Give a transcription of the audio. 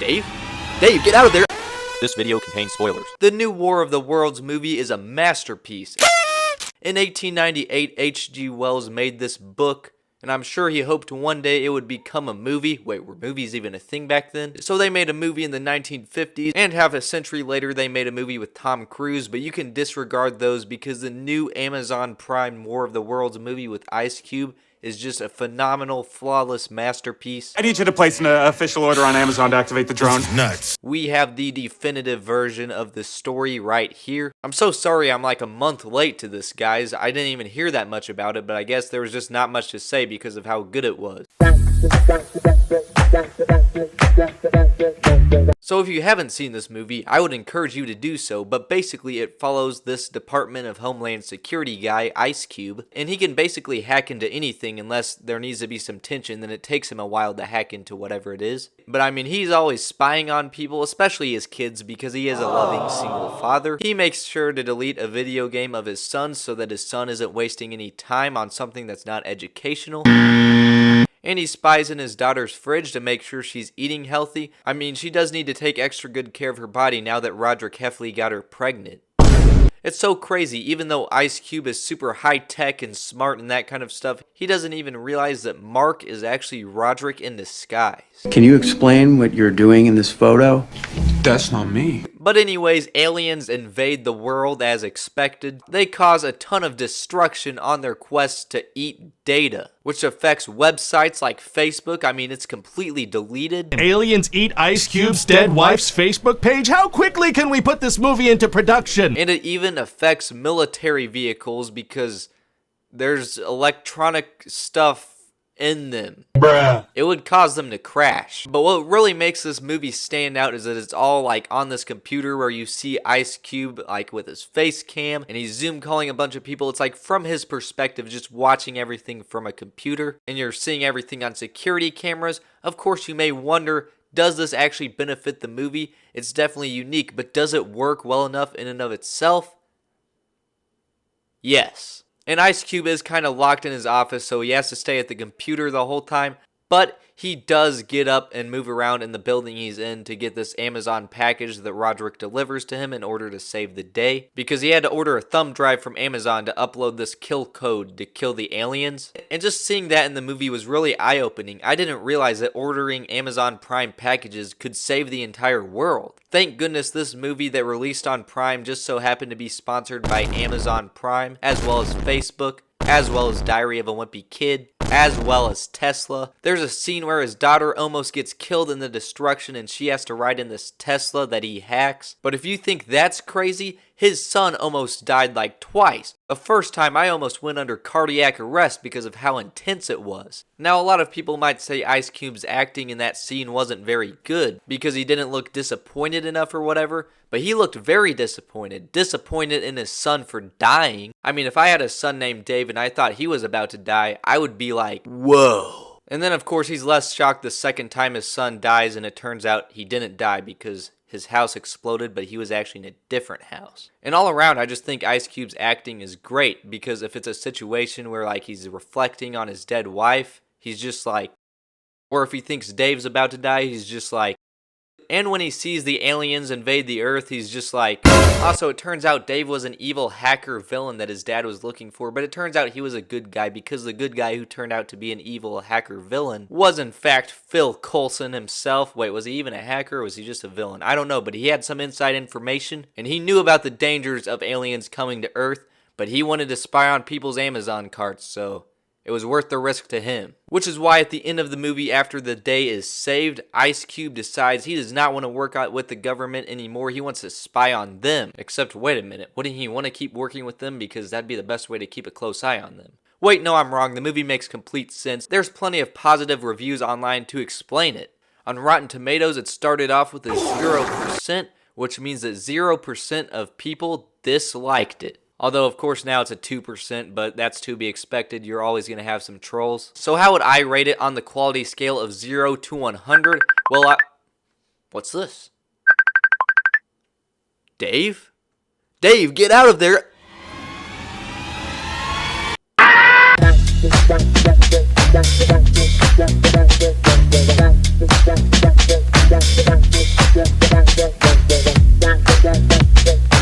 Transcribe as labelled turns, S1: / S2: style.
S1: Dave? Dave, get out of there! This video contains spoilers. The new War of the Worlds movie is a masterpiece. In 1898, H.G. Wells made this book, and I'm sure he hoped one day it would become a movie. Wait, were movies even a thing back then? So they made a movie in the 1950s, and half a century later they made a movie with Tom Cruise, but you can disregard those because the new Amazon Prime War of the Worlds movie with Ice Cube is just a phenomenal, flawless masterpiece.
S2: I need you to place an official order on Amazon to activate the drone.
S3: Nuts.
S1: We have the definitive version of the story right here. I'm so sorry I'm like a month late to this, guys. I didn't even hear that much about it, but I guess there was just not much to say because of how good it was. So if you haven't seen this movie, I would encourage you to do so, but basically it follows this Department of Homeland Security guy, Ice Cube, and he can basically hack into anything unless there needs to be some tension, then it takes him a while to hack into whatever it is. But I mean, he's always spying on people, especially his kids, because he is a loving single father. He makes sure to delete a video game of his son so that his son isn't wasting any time on something that's not educational. And he spies in his daughter's fridge to make sure she's eating healthy. I mean, she does need to take extra good care of her body now that Rodrick Heffley got her pregnant. It's so crazy, even though Ice Cube is super high-tech and smart and that kind of stuff, he doesn't even realize that Mark is actually Rodrick in disguise.
S4: Can you explain what you're doing in this photo?
S2: That's not me.
S1: But anyways, aliens invade the world as expected. They cause a ton of destruction on their quest to eat data, which affects websites like Facebook. I mean, it's completely deleted.
S3: Aliens eat Ice Cube's dead wife's Facebook page? How quickly can we put this movie into production?
S1: And it even affects military vehicles because there's electronic stuff in them.
S3: Bruh.
S1: It would cause them to crash. But what really makes this movie stand out is that it's all like on this computer where you see Ice Cube like with his face cam and he's Zoom calling a bunch of people. It's like from his perspective, just watching everything from a computer, and you're seeing everything on security cameras. Of course, you may wonder, does this actually benefit the movie? It's definitely unique, but does it work well enough in and of itself? Yes. And Ice Cube is kind of locked in his office, so he has to stay at the computer the whole time. But he does get up and move around in the building he's in to get this Amazon package that Rodrick delivers to him in order to save the day. Because he had to order a thumb drive from Amazon to upload this kill code to kill the aliens. And just seeing that in the movie was really eye-opening. I didn't realize that ordering Amazon Prime packages could save the entire world. Thank goodness this movie that released on Prime just so happened to be sponsored by Amazon Prime, as well as Facebook, as well as Diary of a Wimpy Kid, as well as Tesla. There's a scene where his daughter almost gets killed in the destruction and she has to ride in this Tesla that he hacks. But if you think that's crazy, his son almost died like twice. The first time I almost went under cardiac arrest because of how intense it was. Now a lot of people might say Ice Cube's acting in that scene wasn't very good because he didn't look disappointed enough or whatever, but he looked very disappointed. Disappointed in his son for dying. I mean, if I had a son named Dave and I thought he was about to die, I would be like, whoa. And then of course he's less shocked the second time his son dies and it turns out he didn't die because his house exploded, but he was actually in a different house. And all around, I just think Ice Cube's acting is great because if it's a situation where like he's reflecting on his dead wife, he's just like, or if he thinks Dave's about to die, he's just like, and when he sees the aliens invade the earth, he's just like, also it turns out Dave was an evil hacker villain that his dad was looking for, but it turns out he was a good guy because the good guy who turned out to be an evil hacker villain was in fact Phil Coulson himself. Wait, was he even a hacker or was he just a villain? I don't know, but he had some inside information and he knew about the dangers of aliens coming to earth, but he wanted to spy on people's Amazon carts, so it was worth the risk to him. Which is why at the end of the movie, after the day is saved, Ice Cube decides he does not want to work out with the government anymore. He wants to spy on them. Except, wait a minute, wouldn't he want to keep working with them? Because that'd be the best way to keep a close eye on them. Wait, no, I'm wrong. The movie makes complete sense. There's plenty of positive reviews online to explain it. On Rotten Tomatoes, it started off with a 0%, which means that 0% of people disliked it. Although, of course, now it's a 2%, but that's to be expected. You're always going to have some trolls. So how would I rate it on the quality scale of 0 to 100? Well, what's this? Dave? Dave, get out of there!